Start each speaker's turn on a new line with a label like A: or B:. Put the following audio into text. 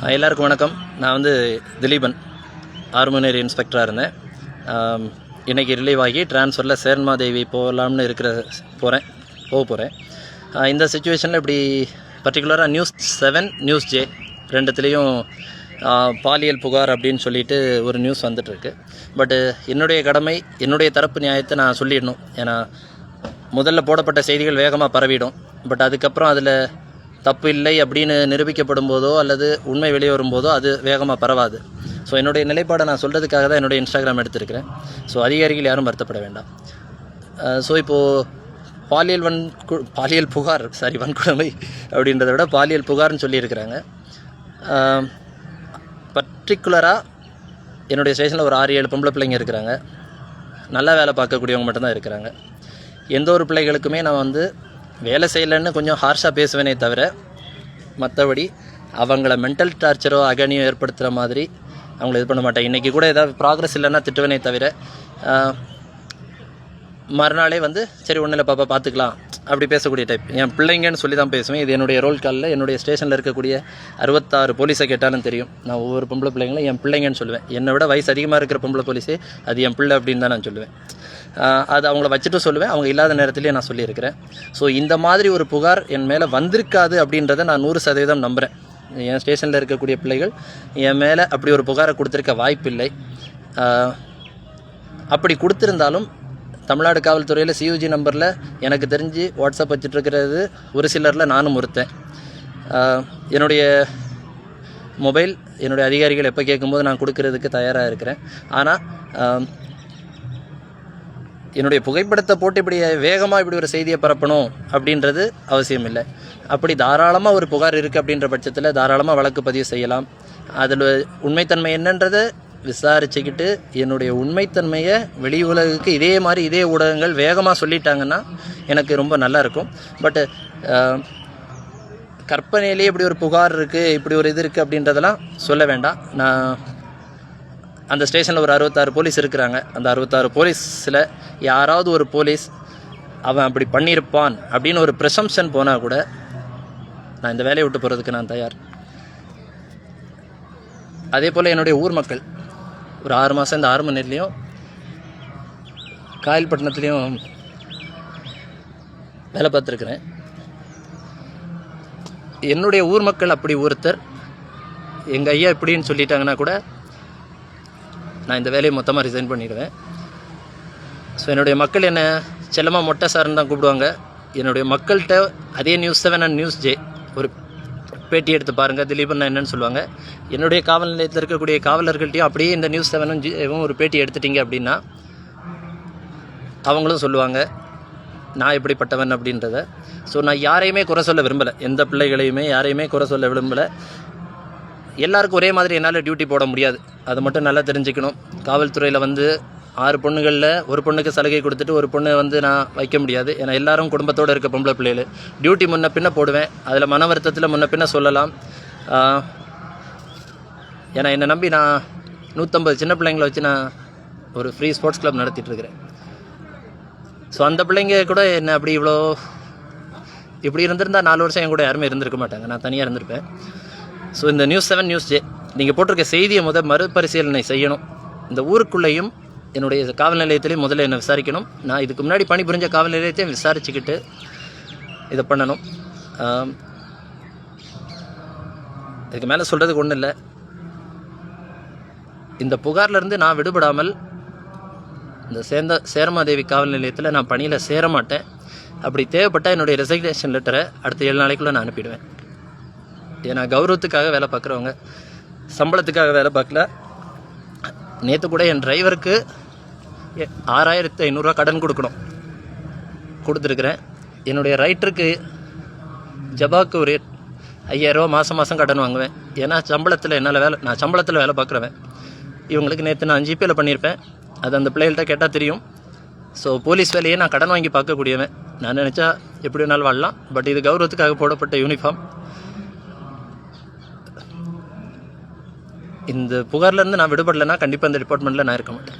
A: எல்லாருக்கும் வணக்கம். நான் வந்து திலீபன், ஆர்மனேரி இன்ஸ்பெக்டராக இருந்தேன். இன்றைக்கி ரிலீவ் ஆகி ட்ரான்ஸ்ஃபரில் சேர்மாதேவி போகலாம்னு போக போகிறேன். இந்த சுச்சுவேஷனில் இப்படி பர்டிகுலராக நியூஸ் 7, நியூஸ் ஜே ரெண்டுத்துலேயும் பாலியல் புகார் அப்படின்னு சொல்லிட்டு ஒரு நியூஸ் வந்துட்டுருக்கு. பட்டு என்னுடைய கடமை, என்னுடைய தரப்பு நியாயத்தை நான் சொல்லிடணும். ஏன்னா முதல்ல போடப்பட்ட செய்திகள் வேகமாக பரவிடும். பட் அதுக்கப்புறம் அதில் தப்பு இல்லை அப்படின்னு நிரூபிக்கப்படும் போதோ அல்லது உண்மை வெளியே வரும்போதோ அது வேகமாக பரவாது. ஸோ என்னுடைய நிலைப்பாடை நான் சொல்கிறதுக்காக தான் என்னுடைய இன்ஸ்டாகிராம் எடுத்திருக்கிறேன். ஸோ அதிகாரிகள் யாரும் வருத்தப்பட வேண்டாம். ஸோ இப்போது பாலியல் புகார் வன்கொடுமை அப்படின்றத விட பாலியல் புகார்னு சொல்லியிருக்கிறாங்க. பர்டிகுலராக என்னுடைய ஸ்டேஷனில் ஒரு 6-7 பொம்பளை பிள்ளைங்க இருக்கிறாங்க. நல்லா வேலை பார்க்கக்கூடியவங்க மட்டும்தான் இருக்கிறாங்க. எந்த ஒரு பிள்ளைகளுக்குமே நான் வந்து வேலை செய்யலைன்னு கொஞ்சம் ஹார்ஷாக பேசுவேனே தவிர மற்றபடி அவங்கள மென்டல் டார்ச்சரோ அகனியோ ஏற்படுத்துகிற மாதிரி அவங்கள இது பண்ண மாட்டேன். இன்றைக்கி கூட ஏதாவது ப்ராக்ரஸ் இல்லைன்னா திட்டுவேனே தவிர மறுநாளே வந்து சரி ஒன்றும் இல்லை பாப்பா பார்த்துக்கலாம் அப்படி பேசக்கூடிய டைப். என் பிள்ளைங்கன்னு சொல்லி தான் பேசுவேன். இது என்னுடைய ரோல் காலில் என்னுடைய ஸ்டேஷனில் இருக்கக்கூடிய 66 போலீஸை கேட்டாலும் தெரியும். நான் ஒவ்வொரு பொம்பளை பிள்ளைங்களும் என் பிள்ளைங்கன்னு சொல்லுவேன். என்னை விட வயசு அதிகமாக இருக்கிற பொம்பளை போலீஸே அது என் பிள்ளை அப்படின்னு தான் நான் சொல்லுவேன். அது அவங்கள வச்சுட்டு சொல்லுவேன். அவங்க இல்லாத நேரத்துலேயே நான் சொல்லியிருக்கிறேன். ஸோ இந்த மாதிரி ஒரு புகார் என் மேலே வந்திருக்காது அப்படின்றத நான் 100% நம்புகிறேன். என் ஸ்டேஷனில் இருக்கக்கூடிய பிள்ளைகள் என் மேலே அப்படி ஒரு புகாரை கொடுத்துருக்க வாய்ப்பில்லை. அப்படி கொடுத்துருந்தாலும் தமிழ்நாடு காவல்துறையில் CUG நம்பரில் எனக்கு தெரிஞ்சு வாட்ஸ்அப் வச்சுட்ருக்கிறது ஒரு சிலரில் நானும் ஒருத்தன். என்னுடைய மொபைல் என்னுடைய அதிகாரிகள் எப்போ கேட்கும்போது நான் கொடுக்கறதுக்கு தயாராக இருக்கிறேன். ஆனால் என்னுடைய புகைப்படத்தை போட்டு இப்படி வேகமாக இப்படி ஒரு செய்தியை பரப்பணும் அப்படின்றது அவசியம் இல்லை. அப்படி தாராளமாக ஒரு புகார் இருக்குது அப்படின்ற பட்சத்தில் தாராளமாக வழக்கு பதிவு செய்யலாம். அதில் உண்மைத்தன்மை என்னன்றதை விசாரிச்சுக்கிட்டு என்னுடைய உண்மைத்தன்மையை வெளி உலகுக்கு இதே ஊடகங்கள் வேகமாக சொல்லிட்டாங்கன்னா எனக்கு ரொம்ப நல்லாயிருக்கும். பட்டு கற்பனையிலே இப்படி ஒரு புகார் இருக்குது, இப்படி ஒரு இது இருக்குது அப்படின்றதெல்லாம் சொல்ல வேண்டாம். நான் அந்த ஸ்டேஷனில் ஒரு 66 போலீஸ் இருக்கிறாங்க. அந்த 66 போலீஸில் யாராவது ஒரு போலீஸ் அவன் அப்படி பண்ணியிருப்பான் அப்படின்னு ஒரு ப்ரெசம்ப்ஷன் போனால் கூட நான் இந்த வேலையை விட்டு போகிறதுக்கு நான் தயார். அதே போல் என்னுடைய ஊர் மக்கள் ஒரு 6 மாதம் இந்த ஆர்மனேரிலையும் காயல்பட்டினத்துலேயும் வேலை பார்த்துருக்குறேன். என்னுடைய ஊர் மக்கள் அப்படி ஒருத்தர் எங்கள் ஐயா இப்படின்னு சொல்லிட்டாங்கன்னா கூட நான் இந்த வேலையை மொத்தமாக ரிசைன் பண்ணிடுவேன். ஸோ என்னுடைய மக்கள் என்னை செல்லமாக மொட்டை சார்னு தான் கூப்பிடுவாங்க. என்னுடைய மக்கள்கிட்ட அதே நியூஸ் 7 அண்ட் நியூஸ் ஜே ஒரு பேட்டி எடுத்து பாருங்கள், திலீபன் என்னன்னு சொல்லுவாங்க. என்னுடைய காவல் நிலையத்தில் இருக்கக்கூடிய காவலர்கள்ட்டையும் அப்படியே இந்த நியூஸ் 7 ஜேவும் ஒரு பேட்டி எடுத்துட்டிங்க அப்படின்னா அவங்களும் சொல்லுவாங்க நான் எப்படிப்பட்டவன் அப்படின்றத. ஸோ நான் யாரையுமே குறை சொல்ல விரும்பலை, எந்த பிள்ளைகளையுமே யாரையுமே குறை சொல்ல விரும்பலை. எல்லாருக்கும் ஒரே மாதிரி என்னால் டியூட்டி போட முடியாது, அதை மட்டும் நல்லா தெரிஞ்சுக்கணும். காவல்துறையில் வந்து 6 பொண்ணுகளில் ஒரு பொண்ணுக்கு சலுகை கொடுத்துட்டு ஒரு பொண்ணு வந்து நான் வைக்க முடியாது. ஏன்னா எல்லாரும் குடும்பத்தோடு இருக்க பொம்பளை பிள்ளைகள் டியூட்டி முன்ன பின்ன போடுவேன். அதில் மன வருத்தத்தில் முன்ன பின்ன சொல்லலாம். ஏன்னா என்னை நம்பி நான் 150 சின்ன பிள்ளைங்களை வச்சு நான் ஒரு ஃப்ரீ ஸ்போர்ட்ஸ் கிளப் நடத்திட்டுருக்கிறேன். ஸோ அந்த பிள்ளைங்க கூட என்ன அப்படி இப்படி இருந்திருந்தால் 4 வருஷம் என் கூட யாருமே இருந்திருக்க மாட்டாங்க, நான் தனியாக இருந்திருப்பேன். ஸோ இந்த நியூஸ் 7 நியூஸ் ஜே நீங்கள் போட்டிருக்க செய்தியை மறுபரிசீலனை செய்யணும். இந்த ஊருக்குள்ளேயும் என்னுடைய காவல் நிலையத்திலையும் முதல்ல என்னை விசாரிக்கணும். நான் இதுக்கு முன்னாடி பணிபுரிஞ்ச காவல் நிலையத்தையும் விசாரிச்சுக்கிட்டு இதை பண்ணணும். இதுக்கு மேலே சொல்கிறதுக்கு ஒன்றும் இல்லை. இந்த புகார்லேருந்து நான் விடுபடாமல் இந்த சேர்மாதேவி காவல் நிலையத்தில் நான் பணியில் சேர மாட்டேன். அப்படி தேவைப்பட்டால் என்னுடைய ரெசிக்னேஷன் லெட்டரை அடுத்த 7 நாளைக்குள்ளே நான் அனுப்பிடுவேன். ஏன்னா கௌரவத்துக்காக வேலை பார்க்குறவங்க சம்பளத்துக்காக வேலை பார்க்கல. நேற்று கூட என் டிரைவருக்கு 6500 கடன் கொடுத்துருக்குறேன். என்னுடைய ரைட்டருக்கு ஜபாக்கு ஒரு 5000 மாதம் கடன் வாங்குவேன். ஏன்னா நான் சம்பளத்தில் வேலை பார்க்குறவன். இவங்களுக்கு நேற்று நான் ஜிபேயில் பண்ணியிருப்பேன். அது அந்த பிள்ளைகள்கிட்ட கேட்டால் தெரியும். ஸோ போலீஸ் வேலையே நான் கடன் வாங்கி பார்க்கக்கூடியவன். நான் நினச்சா எப்படி வேணாலும் வாழலாம். பட் இது கௌரவத்துக்காக போடப்பட்ட யூனிஃபார்ம். இந்த புகார்லேருந்து நான் விடுபடலைன்னா கண்டிப்பாக இந்த டிபார்ட்மெண்ட்டில் நான் இருக்க மாட்டேன்.